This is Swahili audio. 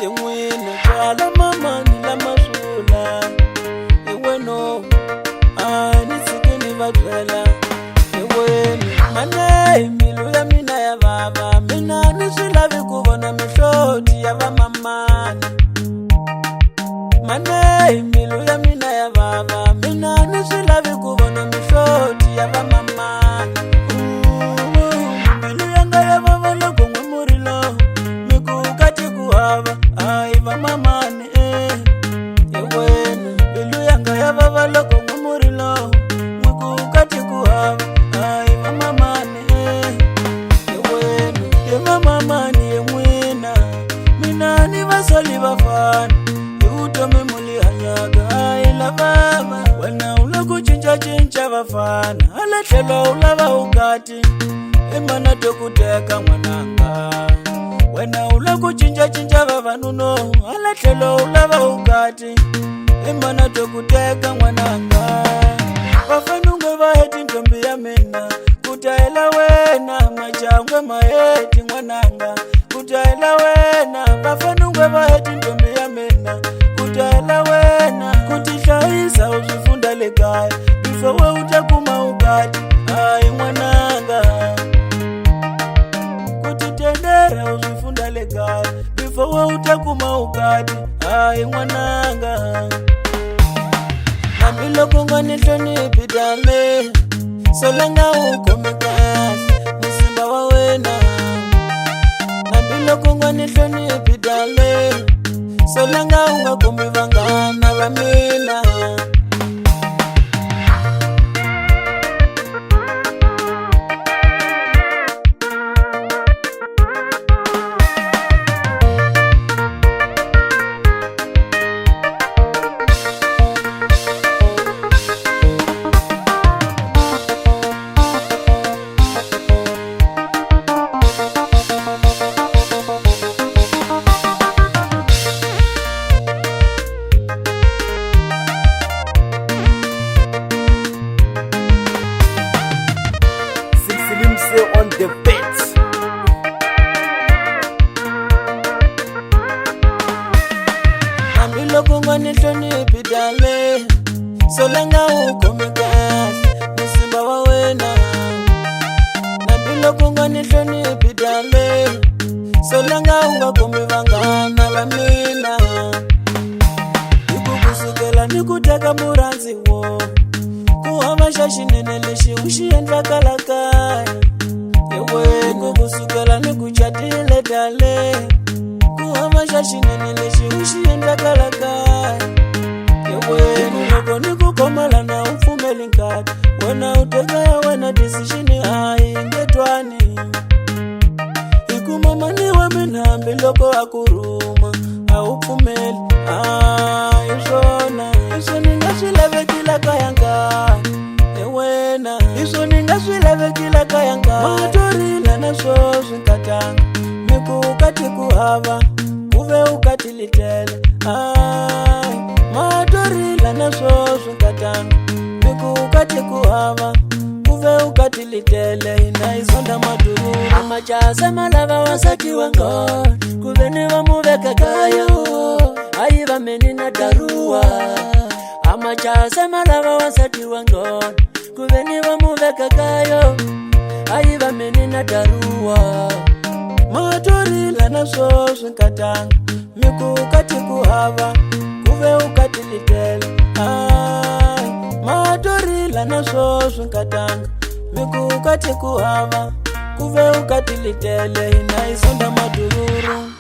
Yengwini twala mama nila masula Yeweno nisikini vatwela Yewenu mane milu ya mina ya baba Mina nisilavi kuvona mishoti ya vamamani Mane milu ya mina ya baba Mina nisilavi kuvona mishoti ya vamamani Milu yanga ya baba loko ngumurilo Mikukati kuhava aiva mamani Yewenu milu yanga ya baba loko ngumurilo Mikukati kuhava aiva mamani Yewenu yeva mamani yemwina Mina ni vasoli vafana Utome muli hanyaga ila baba Wana ula kuchincha chincha vafana Ala chelo ulava ukati Imana tokuteka mwananga Wana ula kuchincha chincha vafanuno Ala chelo ulava ukati Imana tokuteka mwananga Vafanungwe vaheti ntombi ya mena Kutaela wena machangwe maheti mwananga Kutaela wena Vafanungwe vaheti ntombi ya mena Kutaela wena Kutishaisa uzifunda lekaya Bifo we utakuma ukati Ai mwananga Kutitendera uzifunda lekaya Bifo we utakuma ukati Ai mwananga Nambilo kunga nitoni pidale Solanga ukomekasi Musimba wa wena Nambilo kunga nitoni pidale Solanga unga kumivangana vamina On the beat. Nambilo kunga nitoni pidale Solanga ukomekasi Musimba wa wena Nambilo kunga nitoni pidale Solanga unga kumivangana vamina Ikukusukela nikuteka muranzi wo Kuhava shashinene lishi ushiendla kalakaya Yewe kukusukela nikuchatile dale Kuhava shashinene lishi ushiendla kalakaya Yewe niloko nikukomala na ufumeli nkati Wena utegaya wena disishini ngetwani Ikumama niwe minambi loko akuruma Aufumeli Ishona Iso ningaswileve kila kayanga Ewena Iso ningaswileve kila kayanga Matorila na sosu nkatanga Miku ukati kuhava Kuve ukati litele Matorila na sosu nkatanga Miku ukati kuhava Kuve ukati litele Ina isonda maduru Amachase malava wasaki wango Kuve niwa muveka kayo Aiva menina darua Amachase malava wasaki wango Kuve niwa muveka kayo Aiva menina darua Matorila na sosu nkatanga Miku ukati kuhava Kuve ukati litele Matorila na sosu nkatanga Miku ukati kuhava Kuve ukati litele Ina isonda madururu